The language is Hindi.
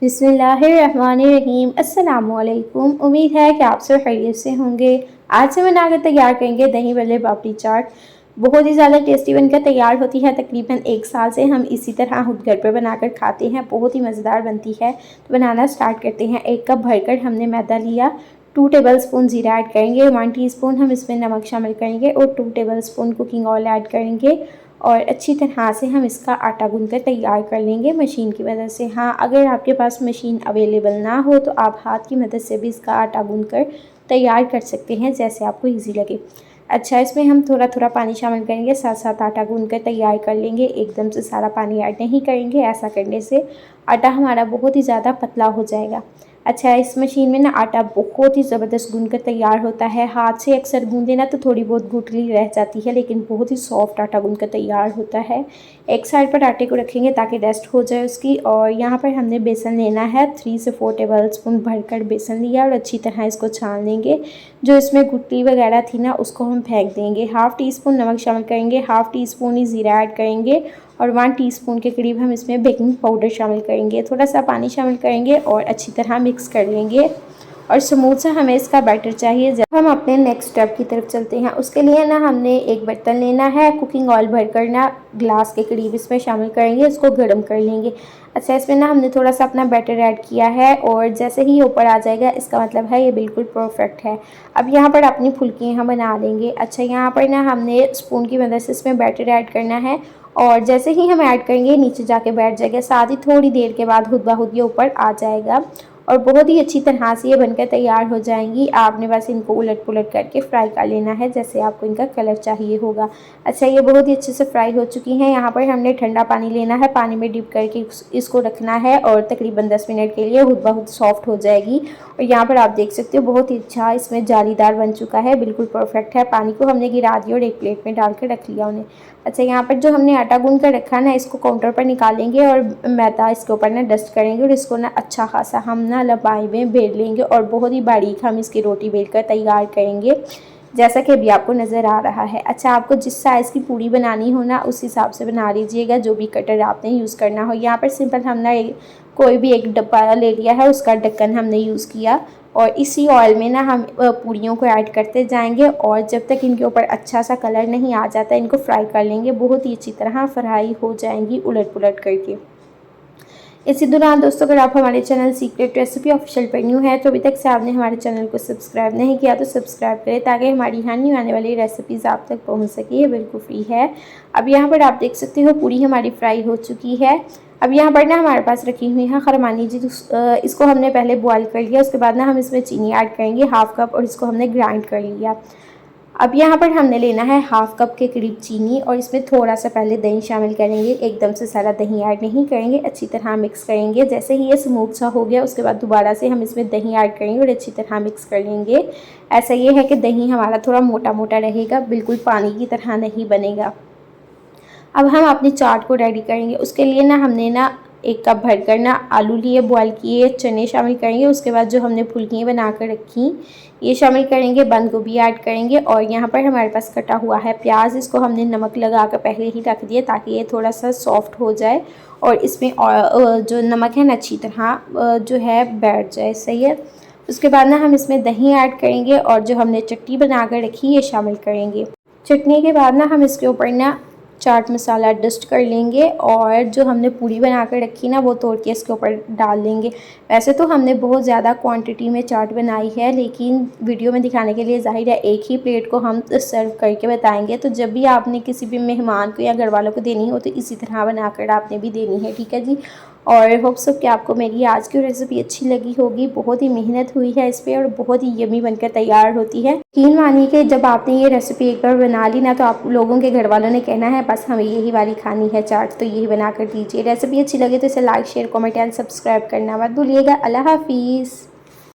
बिस्मिल्लाहिर्रहमानिर्रहीम। अस्सलामुअलैकुम। उम्मीद है कि आप सब खैरियत से होंगे। आज से बनाकर तैयार करेंगे दही भल्ले पापड़ी चाट। बहुत ही ज़्यादा टेस्टी बनकर तैयार होती है। तकरीबन 1 साल से हम इसी तरह खुद घर पर बनाकर खाते हैं। बहुत ही मज़ेदार बनती है। तो बनाना स्टार्ट करते हैं। 1 कप भरकर हमने मैदा लिया। 2 टेबल स्पून ज़ीरा ऐड करेंगे। 1 टीस्पून हम इसमें नमक शामिल करेंगे और 2 table spoon cooking oil add करेंगे और अच्छी तरह से हम इसका आटा गूंथकर तैयार कर लेंगे मशीन की मदद से। हाँ, अगर आपके पास मशीन अवेलेबल ना हो तो आप हाथ की मदद से भी इसका आटा गूंथकर तैयार कर सकते हैं, जैसे आपको ईजी लगे। अच्छा, इसमें हम थोड़ा थोड़ा पानी शामिल करेंगे, साथ साथ आटा गूंथकर तैयार कर लेंगे। एकदम से सारा पानी ऐड नहीं करेंगे, ऐसा करने से आटा हमारा बहुत ही ज़्यादा पतला हो जाएगा। अच्छा, इस मशीन में ना आटा बहुत ही ज़बरदस्त गूंथ कर तैयार होता है। हाथ से अक्सर गूंदे ना तो थोड़ी बहुत गुठली रह जाती है, लेकिन बहुत ही सॉफ्ट आटा गूंथ कर तैयार होता है। एक साइड पर आटे को रखेंगे ताकि रेस्ट हो जाए उसकी। और यहाँ पर हमने बेसन लेना है। 3 से 4 टेबल स्पून भरकर बेसन लिया और अच्छी तरह इसको छान लेंगे। जो इसमें गुठली वगैरह थी ना उसको हम फेंक देंगे। 1/2 टीस्पून नमक शामिल करेंगे, 1/2 टीस्पून ही ज़ीरा ऐड करेंगे और 1 टीस्पून के करीब हम इसमें बेकिंग पाउडर शामिल करेंगे। थोड़ा सा पानी शामिल करेंगे और अच्छी तरह मिक्स कर लेंगे। और स्मूथ सा हमें इसका बैटर चाहिए। जब हम अपने नेक्स्ट स्टेप की तरफ चलते हैं, उसके लिए ना हमने एक बर्तन लेना है। कुकिंग ऑयल भरकर ना ग्लास के करीब इसमें शामिल करेंगे, इसको गर्म कर लेंगे। अच्छा, इसमें ना हमने थोड़ा सा अपना बैटर ऐड किया है और जैसे ही ऊपर आ जाएगा इसका मतलब है ये बिल्कुल परफेक्ट है। अब यहाँ पर अपनी फुल्कियाँ हम बना लेंगे। अच्छा, यहाँ पर ना हमने स्पून की मदद से इसमें बैटर ऐड करना है और जैसे ही हम ऐड करेंगे नीचे जाके बैठ जाएगा, साथ ही थोड़ी देर के बाद खुद ब खुद ये ऊपर आ जाएगा और बहुत ही अच्छी तरह से ये बनकर तैयार हो जाएंगी। आपने बस इनको उलट पुलट करके फ्राई कर लेना है जैसे आपको इनका कलर चाहिए होगा। अच्छा, ये बहुत ही अच्छे से फ्राई हो चुकी हैं। यहाँ पर हमने ठंडा पानी लेना है, पानी में डिप करके इसको रखना है और तकरीबन 10 मिनट के लिए खुद ब खुद सॉफ्ट हो जाएगी। और यहाँ पर आप देख सकते हो बहुत ही अच्छा इसमें जालीदार बन चुका है, बिल्कुल परफेक्ट है। पानी को हमने गिरा दिया और एक प्लेट में डाल कर रख लिया उन्हें। अच्छा, यहाँ पर जो हमने आटा गूंथ कर रखा है ना इसको काउंटर पर निकालेंगे और मैदा इसके ऊपर ना डस्ट करेंगे और इसको ना अच्छा खासा हम ना लंबाई में बेल लेंगे और बहुत ही बारीक हम इसकी रोटी बेल कर तैयार करेंगे, जैसा कि अभी आपको नज़र आ रहा है। अच्छा, आपको जिस साइज़ की पूड़ी बनानी हो ना उस हिसाब से बना लीजिएगा, जो भी कटर आपने यूज़ करना हो। यहाँ पर सिंपल हमने कोई भी एक डब्बा ले लिया है, उसका ढक्कन हमने यूज़ किया और इसी ऑयल में ना हम पूड़ियों को ऐड करते जाएंगे और जब तक इनके ऊपर अच्छा सा कलर नहीं आ जाता इनको फ्राई कर लेंगे। बहुत ही अच्छी तरह फ्राई हो जाएंगी उलट पुलट करके। इसी दौरान दोस्तों, अगर आप हमारे चैनल सीक्रेट रेसिपी ऑफिशियल पर न्यू है तो अभी तक से आपने हमारे चैनल को सब्सक्राइब नहीं किया तो सब्सक्राइब करें ताकि हमारी यहाँ न्यू आने वाली रेसिपीज़ आप तक पहुँच सके। ये बिल्कुल फ्री है। अब यहाँ पर आप देख सकते हो पूरी हमारी फ्राई हो चुकी है। अब यहाँ पर ना हमारे पास रखी हुई है खरमानी जी। इसको हमने पहले बॉईल कर लिया, उसके बाद ना हम इसमें चीनी ऐड करेंगे 1/2 कप और इसको हमने ग्राइंड कर लिया। अब यहाँ पर हमने लेना है 1/2 कप के करीब चीनी और इसमें थोड़ा सा पहले दही शामिल करेंगे। एकदम से सारा दही ऐड नहीं करेंगे, अच्छी तरह मिक्स करेंगे। जैसे ही ये स्मूथ सा हो गया उसके बाद दोबारा से हम इसमें दही ऐड करेंगे और अच्छी तरह मिक्स कर लेंगे। ऐसा ये है कि दही हमारा थोड़ा मोटा मोटा रहेगा, बिल्कुल पानी की तरह नहीं बनेगा। अब हम अपनी चाट को रेडी करेंगे। उसके लिए ना हमने ना 1 कप भरकर ना आलू लिए, बॉयल किए चने शामिल करेंगे। उसके बाद जो हमने फुल्कियाँ बना कर रखी ये शामिल करेंगे, बंद गोभी ऐड करेंगे और यहाँ पर हमारे पास कटा हुआ है प्याज। इसको हमने नमक लगा कर पहले ही रख दिया ताकि ये थोड़ा सा सॉफ्ट हो जाए और इसमें जो नमक है ना अच्छी तरह जो है बैठ जाए। सही है। उसके बाद ना हम इसमें दही ऐड करेंगे और जो हमने चटनी बना कर रखी ये शामिल करेंगे। चटनी के बाद ना हम इसके ऊपर ना चाट मसाला डस्ट कर लेंगे और जो हमने पूरी बना कर रखी ना वो तोड़ के इसके ऊपर डाल देंगे। वैसे तो हमने बहुत ज़्यादा क्वांटिटी में चाट बनाई है, लेकिन वीडियो में दिखाने के लिए ज़ाहिर है एक ही प्लेट को हम सर्व करके बताएंगे। तो जब भी आपने किसी भी मेहमान को या घर वालों को देनी हो तो इसी तरह बनाकर आपने भी देनी है, ठीक है जी। और होप सो कि आपको मेरी आज की रेसिपी अच्छी लगी होगी। बहुत ही मेहनत हुई है इस पर और बहुत ही यमी बनकर तैयार होती है। यकीन मानिए कि जब आपने ये रेसिपी एक बार बना ली ना तो आप लोगों के घर वालों ने कहना है बस हमें यही वाली खानी है चाट, तो यही बना कर दीजिए। रेसिपी अच्छी लगे तो इसे like share comment and subscribe करना मत भूलिएगा। अल्लाह हाफिज़।